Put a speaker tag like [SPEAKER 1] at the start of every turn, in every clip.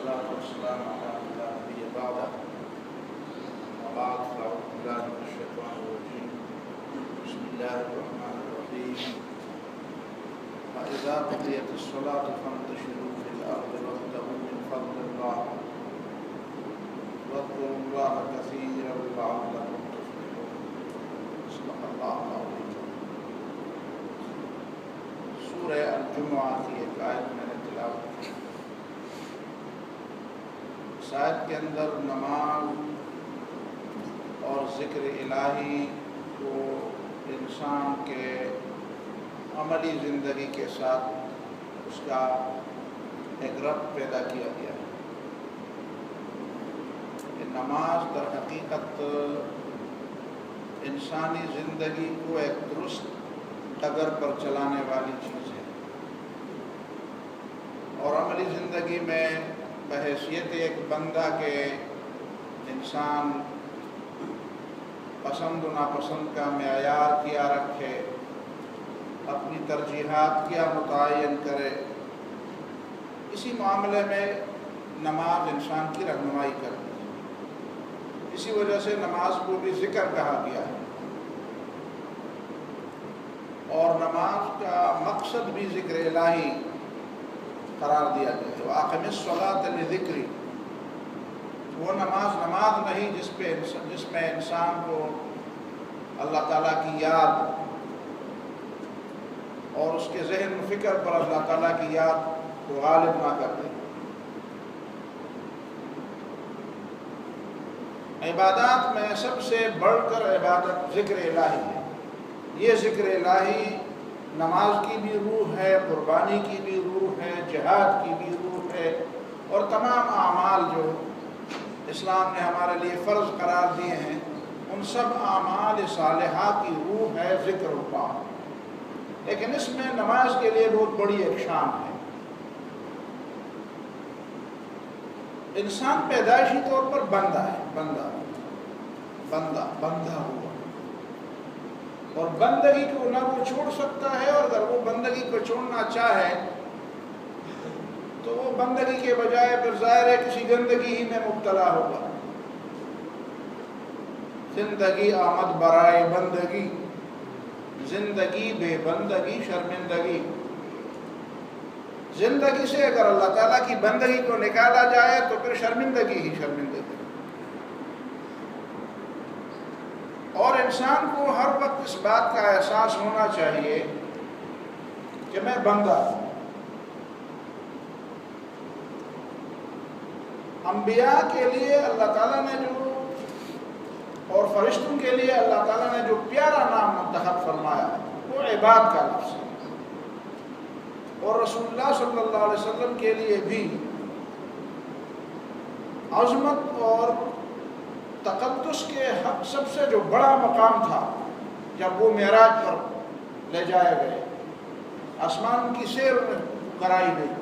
[SPEAKER 1] والصلاة والسلام على من لا نبي بعده وبعد فأعوذ بالله من الشيطان الرجيم بسم الله الرحمن الرحيم فإذا قضيت الصلاة فانتشروا في الأرض وابتغوا من فضل الله واذكروا الله كثيرا لعلكم تفلحون صدق الله العظيم۔ سورہ الجمعہ کی ایک آیت میں نے تلاوت کی۔ اس آیت کے اندر نماز اور ذکر الہی کو انسان کے عملی زندگی کے ساتھ اس کا ایک ربط پیدا کیا گیا ہے کہ نماز در حقیقت انسانی زندگی کو ایک درست ڈگر پر چلانے والی چیز ہے، اور عملی زندگی میں بحیثیت ایک بندہ کے انسان پسند و ناپسند کا معیار کیا رکھے، اپنی ترجیحات کیا متعین کرے، اسی معاملے میں نماز انسان کی رہنمائی کرتی ہے۔ اسی وجہ سے نماز کو بھی ذکر کہا گیا ہے، اور نماز کا مقصد بھی ذکر الہی قرار دیا گیا ہے۔ وَأَقِمِ الصَّلَاةَ لِذِكْرِي، وہ نماز نہیں جس میں انسان کو اللہ تعالیٰ کی یاد اور اس کے ذہن و فکر پر اللہ تعالیٰ کی یاد کو غالب نہ کر دے۔ عبادات میں سب سے بڑھ کر عبادت ذکر الہی ہے۔ یہ ذکر الہی نماز کی بھی روح ہے، قربانی کی بھی روح ہے، جہاد کی بھی روح ہے، اور تمام اعمال جو اسلام نے ہمارے لیے فرض قرار دیے ہیں ان سب اعمال صالحہ کی روح ہے ذکر اللہ۔ لیکن اس میں نماز کے لیے بہت بڑی ایک شان ہے۔ انسان پیدائشی طور پر بندہ ہے، بندہ ہوا، اور بندگی کو نہ وہ چھوڑ سکتا ہے، اور اگر وہ بندگی کو چھوڑنا چاہے تو وہ بندگی کے بجائے پھر ظاہر ہے کسی گندگی ہی میں مبتلا ہوگا۔ زندگی آمد برائے بندگی، زندگی بے بندگی شرمندگی۔ زندگی سے اگر اللہ تعالیٰ کی بندگی کو نکالا جائے تو پھر شرمندگی ہی شرمندگی۔ اور انسان کو ہر وقت اس بات کا احساس ہونا چاہیے کہ میں بندہ ہوں۔ انبیاء کے لیے اللہ تعالیٰ نے اور فرشتوں کے لیے اللہ تعالیٰ نے جو پیارا نام منتخب فرمایا وہ عباد کا لفظ ہے، اور رسول اللہ صلی اللہ علیہ وسلم کے لیے بھی عظمت اور تقدس کے حق سب سے جو بڑا مقام تھا جب وہ معراج پر لے جائے گئے، آسمان کی سیر کرائی گئی،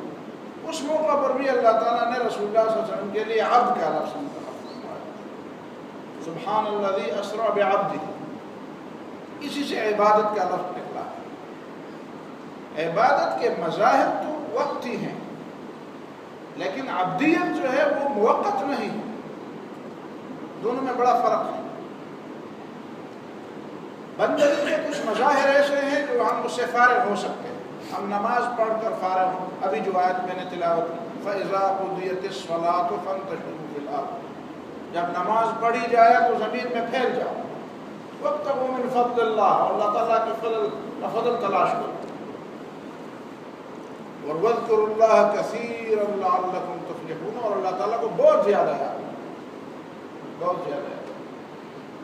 [SPEAKER 1] اس موقع پر بھی اللہ تعالیٰ نے رسول اللہ صلی اللہ علیہ وسلم کے لیے عبد کا لفظ منتخب فرمایا۔ سبحان الذی اسریٰ بعبدہ، اسی سے عبادت کا لفظ نکلا ہے۔ عبادت کے مظاہر تو وقتی ہیں، لیکن عبدیت جو ہے وہ موقت نہیں ہے، دونوں میں بڑا فرق ہے۔ بندگی کے کچھ مظاہر ایسے ہیں جو ہم اس سے فارغ ہو سکتے ہیں، ہم نماز پڑھ کر فارغ ہوں۔ ابھی جو آیت میں نے تلاوت کی فَإِذَا قُضِيَتِ الصَّلَاةُ فَانتَشِرُوا فِي الْأَرْضِ، جب نماز پڑھی جائے تو زمین میں پھیل جاؤ۔ وَابْتَغُوا مِنْ فَضْلِ اللَّهِ، اللہ تعالیٰ کے فضل تلاش کرو۔ وَاذْكُرُوا اللَّهَ كَثِيرًا لَعَلَّكُمْ تُفْلِحُونَ، اور اللہ تعالیٰ کو بہت زیادہ یاد،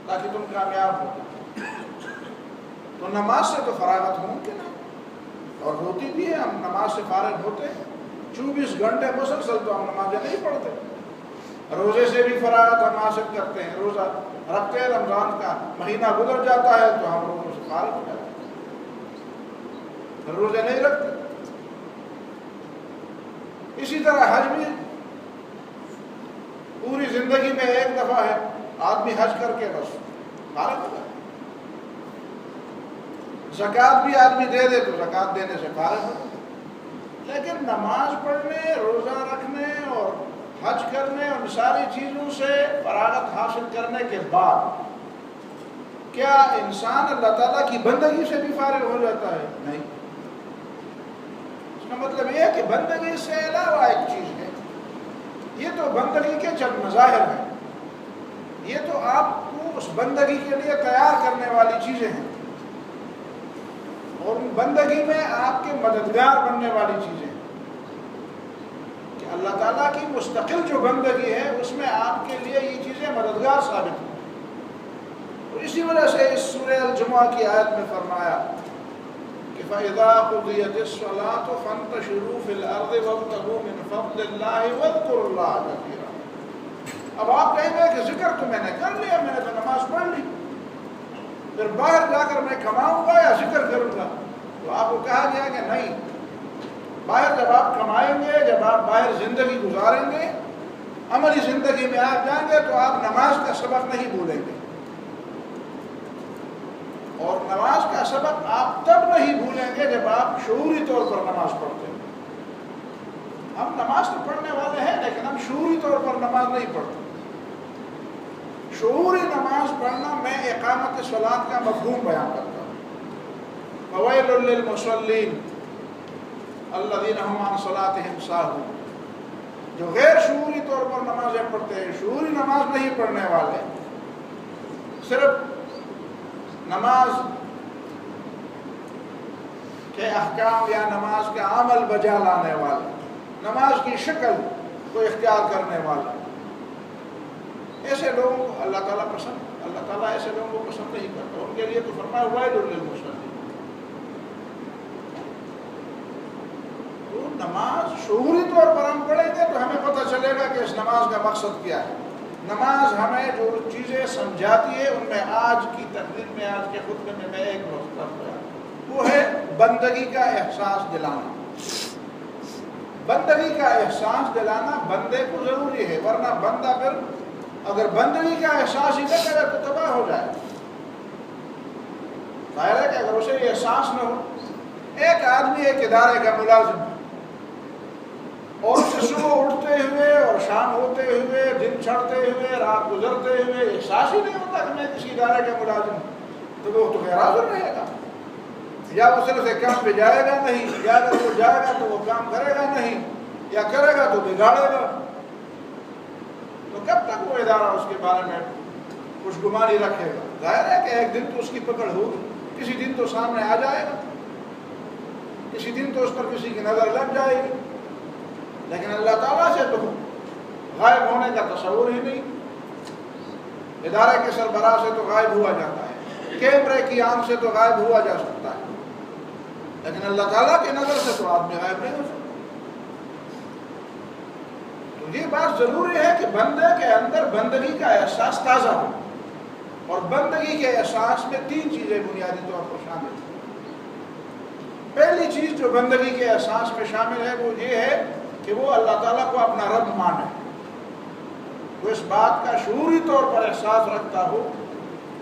[SPEAKER 1] تاکہ تم کامیاب ہو۔ تو نماز سے تو فراغت ممکن ہے، اور ہوتی بھی ہے، ہم نماز سے فارغ ہوتے ہیں۔ 24 گھنٹے مسلسل تو ہم نمازیں نہیں پڑھتے۔ روزے سے بھی فراغت ہم حاصل کرتے ہیں، روزہ رکھتے ہیں، رمضان کا مہینہ گزر جاتا ہے تو ہم روزوں سے فارغ ہو جاتے ہیں، روزے نہیں رکھتے۔ اسی طرح حج بھی پوری زندگی میں ایک دفعہ ہے، آدمی حج کر کے بس فارغ ہو جاتا ہے۔ زکوٰۃ بھی آدمی دے دے تو زکوٰۃ دینے سے فارغ ہو جاتا ہے۔ لیکن نماز پڑھنے، روزہ رکھنے اور حج کرنے ان ساری چیزوں سے فراغت حاصل کرنے کے بعد کیا انسان اللہ تعالیٰ کی بندگی سے بھی فارغ ہو جاتا ہے؟ نہیں۔ اس کا مطلب یہ ہے کہ بندگی سے علاوہ ایک چیز ہے، یہ تو بندگی کے چند مظاہر ہیں، یہ تو آپ کو اس بندگی کے لیے تیار کرنے والی چیزیں ہیں، اور ان بندگی میں آپ کے مددگار بننے والی چیزیں ہیں کہ اللہ تعالیٰ کی مستقل جو بندگی ہے اس میں آپ کے لیے یہ چیزیں مددگار ثابت ہیں۔ اور اسی وجہ سے اس سورہ الجمعہ کی آیت میں فرمایا کہ فَإِذَا قُضِيَتِ الصَّلَاةُ فَانتَشِرُوا فِي الْأَرْضِ وَابْتَغُوا مِنْ فَضْلِ اللَّهِ وَاذْكُرُوا اللَّهَ كَثِيرًا۔ اب آپ کہیں گے کہ ذکر تو میں نے کر لیا، میں نے تو نماز پڑھ لی، پھر باہر جا کر میں کماؤں گا یا ذکر کروں گا؟ تو آپ کو کہا گیا کہ نہیں، باہر جب آپ کمائیں گے، جب آپ باہر زندگی گزاریں گے، عملی زندگی میں آپ جائیں گے تو آپ نماز کا سبق نہیں بھولیں گے، اور نماز کا سبق آپ تب نہیں بھولیں گے جب آپ شعوری طور پر نماز پڑھتے ہیں۔ ہم نماز تو پڑھنے والے ہیں لیکن ہم شعوری طور پر نماز نہیں پڑھتے۔ شعوری نماز پڑھنا میں اقامت صلاۃ کا مفہوم بیان کرتا ہوں۔ فویل للمصلین الذین هم عن صلاتهم ساہون، جو غیر شعوری طور پر نمازیں پڑھتے ہیں، شعوری نماز نہیں پڑھنے والے، صرف نماز کے احکام یا نماز کا عمل بجا لانے والے، نماز کی شکل کو اختیار کرنے والے، ایسے لوگوں کو اللہ تعالیٰ ایسے لوگوں کو پسند نہیں کرتا۔ ان کے لیے تو فرمایا ویل للمصلین۔ تو نماز شعوری طور پر ہم پڑھیں گے تو ہمیں پتہ چلے گا کہ اس نماز کا مقصد کیا ہے۔ نماز ہمیں جو چیزیں سمجھاتی ہے ان میں آج کی تقریر میں، آج کے خطبے میں ایک نقطہ وہ ہے بندگی کا احساس دلانا۔ بندگی کا احساس دلانا بندے کو ضروری ہے، ورنہ بندہ پھر اگر بندگی کا احساس ہی نہ کرے تو تباہ ہو جائے۔ ظاہر ہے کہ اگر اسے یہ احساس نہ ہو، ایک آدمی ایک ادارے کا ملازم ہے اور اسے صبح اٹھتے ہوئے اور شام ہوتے ہوئے، دن چڑھتے ہوئے، رات گزرتے ہوئے احساس ہی نہیں ہوتا کہ میں کسی ادارے کا ملازم ہوں، تو وہ تو غیر حاضر رہے گا، یا وہ صرف ایک کام پہ جائے گا نہیں، یا اگر وہ جائے گا تو وہ کام کرے گا نہیں، یا کرے گا تو بگاڑے گا۔ تو کب تک وہ ادارہ اس کے بارے میں کچھ گمانی رکھے گا؟ ظاہر ہے کہ ایک دن تو اس کی پکڑ ہوگی، کسی دن تو سامنے آ جائے گا، کسی دن تو اس پر کسی کی نظر لگ جائے گی۔ لیکن اللہ تعالیٰ سے تو غائب ہونے کا تصور ہی نہیں۔ ادارے کے سربراہ سے تو غائب ہوا جاتا ہے، کیمرے کی آنکھ سے تو غائب ہوا جا سکتا ہے، لیکن اللہ تعالیٰ کی نظر سے تو آدمی غائب نہیں ہو سکتا۔ تو یہ بات ضروری ہے کہ بندے کے اندر بندگی کا احساس تازہ ہو، اور بندگی کے احساس میں تین چیزیں بنیادی طور پر شامل ہیں۔ پہلی چیز جو بندگی کے احساس میں شامل ہے وہ یہ ہے کہ وہ اللہ تعالیٰ کو اپنا رب مانے، وہ اس بات کا شعوری طور پر احساس رکھتا ہو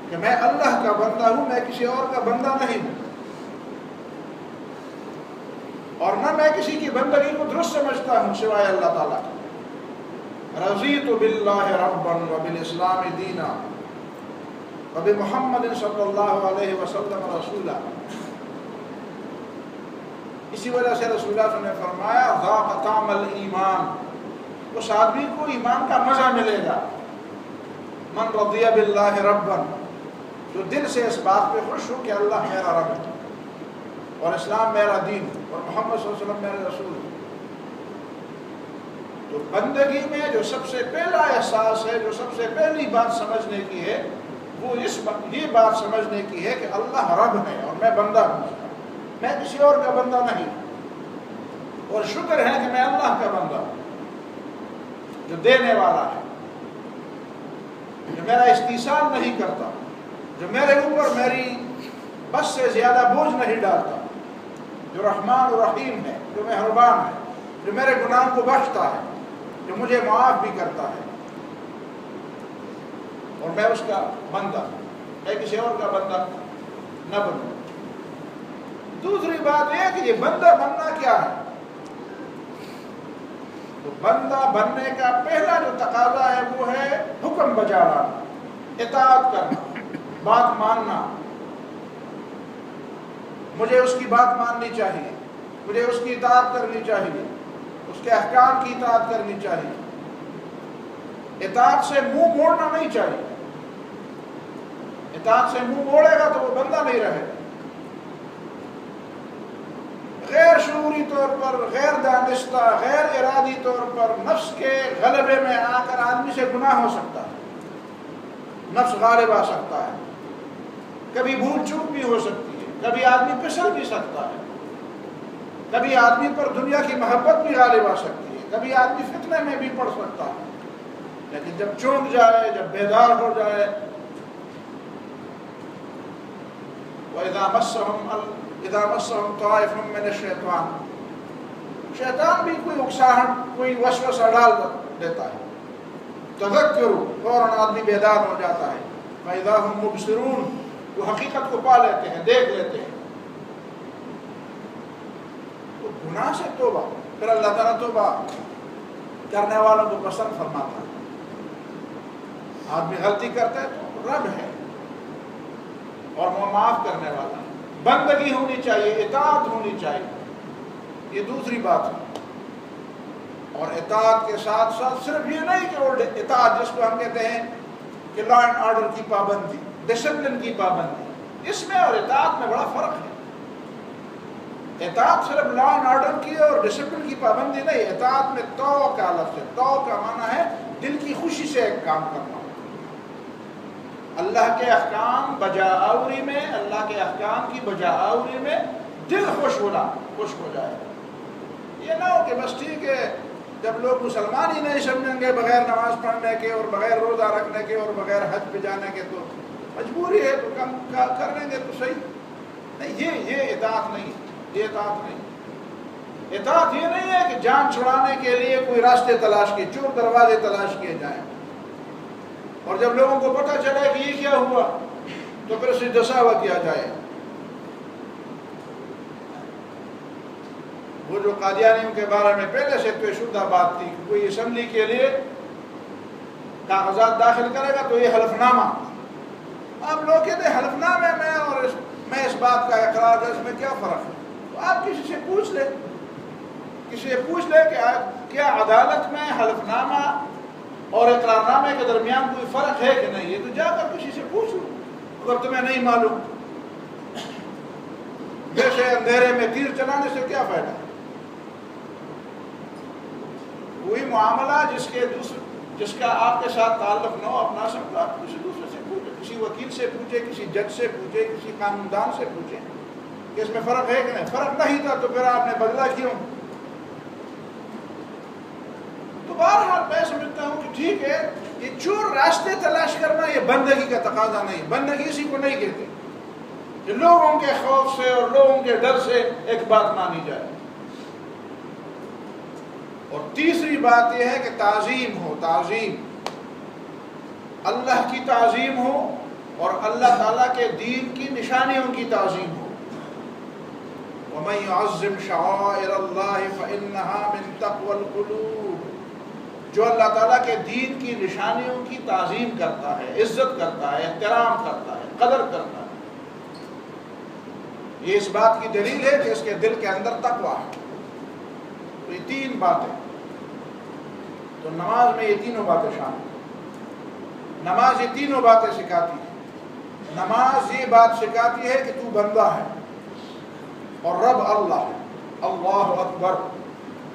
[SPEAKER 1] کہ میں اللہ کا بندہ ہوں، میں کسی اور کا بندہ نہیں ہوں، اور نہ میں کسی کی بندگی کو درست سمجھتا ہوں سوائے اللہ تعالیٰ کا۔ رضیت باللہ ربا وبالاسلام دینا وبمحمد صلی اللہ علیہ وسلم رسولا۔ اسی وجہ سے رسول اللہ صلی اللہ علیہ وسلم نے فرمایا ذاق طعم الایمان، اس آدمی کو ایمان کا مزہ ملے گا۔ من رضی باللہ ربا، جو دل سے اس بات پہ خوش ہو کہ اللہ میرا رب ہے اور اسلام میرا دین اور محمد صلی اللہ علیہ وسلم میرے رسول ہے۔ تو بندگی میں جو سب سے پہلا احساس ہے، جو سب سے پہلی بات سمجھنے کی ہے، وہ یہ بات سمجھنے کی ہے کہ اللہ رب ہے اور میں بندہ ہوں، میں کسی اور کا بندہ نہیں، اور شکر ہے کہ میں اللہ کا بندہ ہوں جو دینے والا ہے، جو میرا استحصال نہیں کرتا، جو میرے اوپر میری بس سے زیادہ بوجھ نہیں ڈالتا، جو رحمان و رحیم ہے، جو مہربان ہے، جو میرے گناہ کو بخشتا ہے، جو مجھے معاف بھی کرتا ہے، اور میں اس کا بندہ، میں کسی اور کا بندہ نہ بنوں۔ دوسری بات یہ کہ یہ بندہ بننا کیا ہے؟ تو بندہ بننے کا پہلا جو تقاضا ہے وہ ہے حکم بجا لانا، اطاعت کرنا، بات ماننا. مجھے اس کی بات ماننی چاہیے، مجھے اس کی اطاعت کرنی چاہیے، اس کے احکام کی اطاعت کرنی چاہیے. اطاعت سے منہ موڑنا نہیں چاہیے. اطاعت سے منہ موڑے گا تو وہ بندہ نہیں رہے گا. غیر شعوری طور پر، غیر دانستہ، غیر ارادی طور پر نفس کے غلبے میں آ کر آدمی سے گناہ ہو سکتا ہے، نفس غالب آ سکتا ہے، کبھی بھول چوک بھی ہو سکتی ہے، کبھی آدمی پھسل بھی سکتا ہے، کبھی آدمی پر دنیا کی محبت بھی غالب آ سکتی ہے، کبھی آدمی فتنے میں بھی پڑ سکتا ہے. لیکن جب چونک جائے، جب بیدار ہو جائے، اذا مسهم طائف من الشیطان، شیطان بھی کوئی اکساہٹ، کوئی وسوسہ ڈال دیتا ہے، تذکروا، فوراً آدمی بیدار ہو جاتا ہے. فاذا هم مبصرون، وہ حقیقت کو پا لیتے ہیں، دیکھ لیتے ہیں. تو گناہ سے توبہ، پھر اللہ تعالیٰ توبہ کرنے والوں کو پسند فرماتا ہے. آدمی غلطی کرتا ہے تو رب ہے اور وہ معاف کرنے والا ہے. بندگی ہونی چاہیے، اطاعت ہونی چاہیے، یہ دوسری بات ہے. اور اطاعت کے ساتھ ساتھ صرف یہ نہیں کہ وہ اطاعت جس کو ہم کہتے ہیں کہ لا اینڈ آرڈر کی پابندی، ڈسپلن کی پابندی، اس میں اور اطاعت میں بڑا فرق ہے. اطاعت صرف لا اینڈ آرڈر کی اور ڈسپلن کی پابندی نہیں. اطاعت میں تو کا لفظ ہے. تو کا معنی ہے دل کی خوشی سے ایک کام کرنا، اللہ کے احکام بجا آوری میں، اللہ کے احکام کی بجا آوری میں دل خوش ہو جائے. یہ نہ ہو کہ بس ٹھیک ہے، جب لوگ مسلمان ہی نہیں سمجھیں گے بغیر نماز پڑھنے کے اور بغیر روزہ رکھنے کے اور بغیر حج پہ جانے کے تو مجبوری ہے تو کم کر لیں گے تو صحیح نہیں. یہ اطاعت نہیں، یہ اطاعت نہیں. اطاعت یہ نہیں ہے کہ جان چھڑانے کے لیے کوئی راستے تلاش کیے، چور دروازے تلاش کیے جائیں، اور جب لوگوں کو پتہ چلے کہ یہ کیا ہوا تو پھر اسے دساوا کیا جائے. وہ جو قادیانیوں کے بارے میں پہلے سے طے شدہ بات تھی کہ کوئی اسمبلی کے لیے کاغذات داخل کرے گا تو یہ حلف نامہ. اب لوگ کہتے ہیں حلف نامے میں اور میں اس بات کا اقرار ہے، اس میں کیا فرق ہے؟ تو آپ کسی سے پوچھ لیں، کسی سے پوچھ لیں کہ کیا عدالت میں حلف نامہ اور اقرار نامے کے درمیان کوئی فرق ہے کہ نہیں. یہ تو جا کر کسی سے پوچھ لو اگر تمہیں نہیں معلوم. جیسے اندھیرے میں تیر چلانے سے کیا فائدہ؟ کوئی معاملہ جس کا آپ کے ساتھ تعلق نہ ہو، اپنا سمجھو، آپ کسی دوسرے سے پوچھیں، کسی وکیل سے پوچھیں، کسی جج سے پوچھیں، کسی قانوندان سے پوچھیں کہ اس میں فرق ہے کہ نہیں. فرق نہیں تھا تو پھر آپ نے بدلا کیوں؟ تو بہرحال میں سمجھتا ہوں کہ ٹھیک ہے، یہ چور راستے تلاش کرنا یہ بندگی کا تقاضا نہیں. بندگی اسی کو نہیں کہتے کہ لوگوں کے خوف سے اور لوگوں کے ڈر سے ایک بات مانی جائے. اور تیسری بات یہ ہے کہ تعظیم ہو، تعظیم، اللہ کی تعظیم ہو اور اللہ تعالیٰ کے دین کی نشانیوں کی تعظیم ہو. وَمَن يُعَظِّمْ شَعَائِرَ اللَّهِ فَإِنَّهَا مِن تَقْوَى الْقُلُوبِ، جو اللہ تعالیٰ کے دین کی نشانیوں کی تعظیم کرتا ہے، عزت کرتا ہے، احترام کرتا ہے، قدر کرتا ہے، یہ اس بات کی دلیل ہے کہ اس کے دل کے اندر تقویٰ ہے. تو یہ تین باتیں، تو نماز میں یہ تینوں باتیں شامل ہیں. نماز یہ تینوں باتیں سکھاتی ہے. نماز یہ بات سکھاتی ہے کہ تو بندہ ہے اور رب اللہ ہے. اللہ اکبر،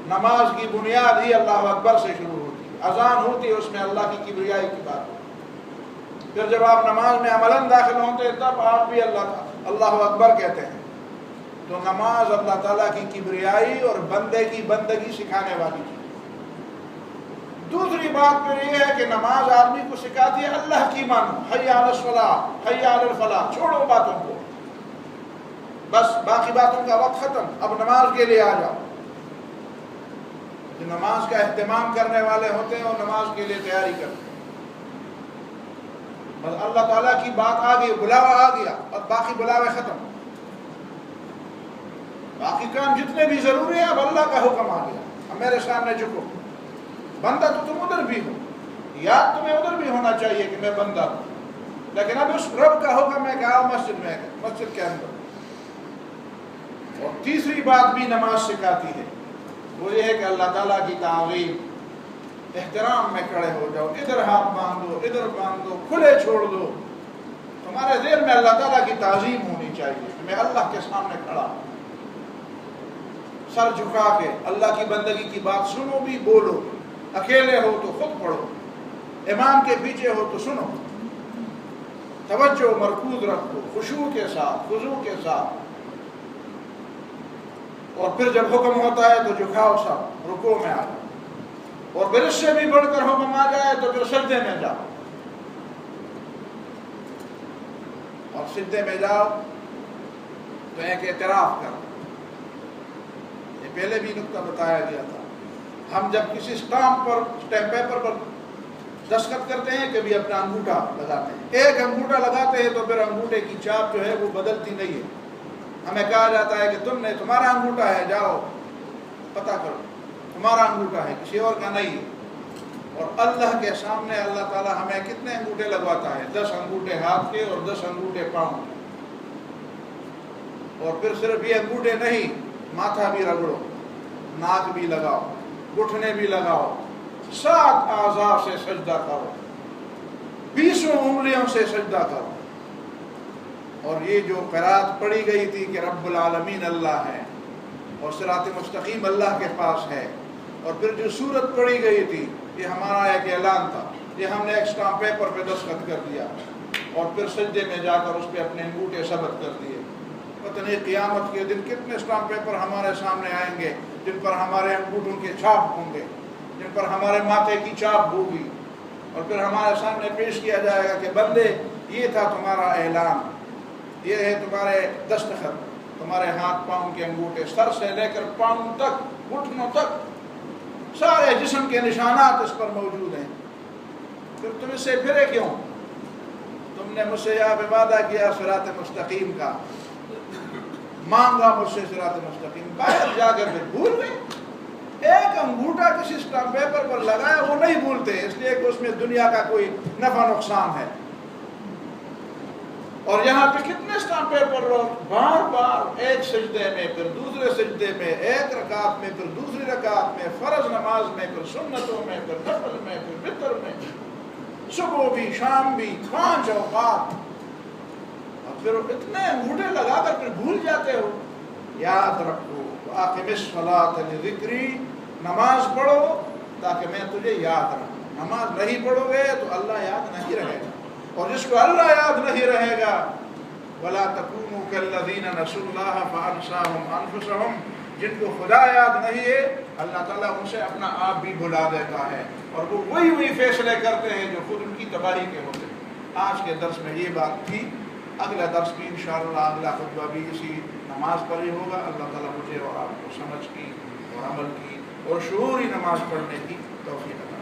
[SPEAKER 1] نماز کی بنیاد ہی اللہ اکبر سے شروع ہوتی ہے. اذان ہوتی ہے، اس میں اللہ کی کبریائی کی بات ہوتی. پھر جب آپ نماز میں عملاً داخل ہوتے ہیں تب آپ بھی اللہ اکبر کہتے ہیں. تو نماز اللہ تعالیٰ کی کبریائی اور بندے کی بندگی سکھانے والی چیز. دوسری بات پھر یہ ہے کہ نماز آدمی کو سکھاتی ہے اللہ کی مانو، حی علی الصلاۃ، حی علی الفلاح. چھوڑو باتوں کو، بس باقی باتوں کا وقت ختم، اب نماز کے لیے آ جاؤ. جو نماز کا اہتمام کرنے والے ہوتے ہیں اور نماز کے لیے تیاری کرتے ہیں، بس اللہ تعالیٰ کی بات آ گئی، بلاوا آ گیا اور باقی بلاوے ختم. باقی کام جتنے بھی ضروری ہیں اب اللہ کا حکم آ گیا، اب میرے سامنے جھکو. بندہ تو تم ادھر بھی ہو، یاد تمہیں ادھر بھی ہونا چاہیے کہ میں بندہ ہوں، لیکن اب اس رب کا حکم ہے کہ آؤ مسجد کے اندر۔ اور تیسری بات بھی نماز سکھاتی ہے، وہ یہ ہے کہ اللہ تعالیٰ کی تعظیم، احترام میں کھڑے ہو جاؤ، ادھر ہاتھ باندھو، ادھر باندھو، کھلے چھوڑ دو۔ تمہارے ذہن میں اللہ تعالیٰ کی تعظیم ہونی چاہیے کہ میں اللہ کے سامنے کھڑا ہوں، سر جھکا کے اللہ کی بندگی کی بات سنو بھی، بولو، اکیلے ہو تو خود پڑھو، امام کے پیچھے ہو تو سنو، توجہ مرکوز رکھو، خشوع کے ساتھ، خضوع کے ساتھ۔ اور پھر جب حکم ہوتا ہے تو جھکاؤ، سب رکوع میں آ جاؤ، اور پھر اس سے بھی بڑھ کر حکم آ جائے تو پھر سجدے میں جاؤ، اور سجدے میں جاؤ تو ایک اعتراف کرو۔ یہ پہلے بھی نقطہ بتایا گیا تھا، ہم جب کسی اسٹامپ پیپر پر دستخط کرتے ہیں کبھی اپنا انگوٹھا لگاتے ہیں، ایک انگوٹھا لگاتے ہیں تو پھر انگوٹھے کی چھاپ جو ہے وہ بدلتی نہیں ہے، ہمیں کہا جاتا ہے کہ تمہارا انگوٹھا ہے، جاؤ پتہ کرو، تمہارا انگوٹھا ہے، کسی اور کا نہیں ہے۔ اور اللہ کے سامنے اللہ تعالیٰ ہمیں کتنے انگوٹھے لگواتا ہے؟ 10 انگوٹھے ہاتھ کے اور 10 انگوٹھے پاؤں کے۔ اور پھر صرف یہ انگوٹھے نہیں، ماتھا بھی رگڑو، ناک بھی لگاؤ، گھٹنے بھی لگاؤ، 7 اعضاء سے سجدہ کرو، 20 انگلیوں سے سجدہ کرو۔ اور یہ جو قرات پڑھی گئی تھی کہ رب العالمین اللہ ہے اور صراط مستقیم اللہ کے پاس ہے، اور پھر جو سورت پڑھی گئی تھی یہ ہمارا ایک اعلان تھا، یہ ہم نے ایک اسٹامپ پیپر پہ دستخط کر دیا اور پھر سجدے میں جا کر اس پہ اپنے انگوٹھے ثبت کر دیے۔ پتہ نہیں قیامت کے دن کتنے اسٹامپ پیپر ہمارے سامنے آئیں گے جن پر ہمارے انگوٹھوں کے چھاپ ہوں گے، جن پر ہمارے ماتھے کی چھاپ ہوگی، اور پھر ہمارے سامنے پیش کیا جائے گا کہ بندے یہ تھا تمہارا اعلان، یہ ہے تمہارے دستخط، تمہارے ہاتھ پاؤں کے انگوٹھے، سر سے لے کر پاؤں تک، گھٹنوں تک، سارے جسم کے نشانات اس پر موجود ہیں۔ پھر تم اس سے پھرے کیوں؟ تم نے مجھ سے یہاں پہ وعدہ کیا صراط مستقیم کا، مانگا مجھ سے صراط مستقیم، باہر جا کر پھر بھول گئے۔ ایک انگوٹھا کسی اسٹامپ پیپر پر لگایا وہ نہیں بھولتے، اس لیے کہ اس میں دنیا کا کوئی نفع نقصان ہے۔ اور یہاں پہ کتنے اسٹامپ پیپر بار بار ایک سجدے میں، پھر دوسرے سجدے میں، ایک رکعت میں، پھر دوسری رکعت میں، فرض نماز میں، پھر سنتوں میں، پھر نفل میں، پھر وتر میں، صبح بھی شام بھی 5 اوقات، اور پھر اتنے انگوٹھے لگا کر پھر بھول جاتے ہو۔ یاد رکھو، اقم الصلاۃ لذکری، نماز پڑھو تاکہ میں تجھے یاد رکھوں۔ نماز نہیں پڑھو گے تو اللہ یاد نہیں رہے گا، اور جس کو اللہ یاد نہیں رہے گا، وَلَا تَكُونُوا كَالَّذِينَ نَسُوا اللَّهَ فَأَنسَاهُمْ أَنفُسَهُمْ، جن کو خدا یاد نہیں ہے اللہ تعالیٰ ان سے اپنا آپ بھی بھلا دیتا ہے، اور وہ وہی فیصلے کرتے ہیں جو خود ان کی تباہی کے ہوتے ہیں۔ آج کے درس میں یہ بات تھی، اگلا درس بھی انشاءاللہ، اگلا خطبہ بھی اسی نماز پر ہی ہوگا۔ اللہ تعالیٰ مجھے اور آپ کو سمجھ کی اور عمل کی اور شعوری نماز پڑھنے کی توفیق عطا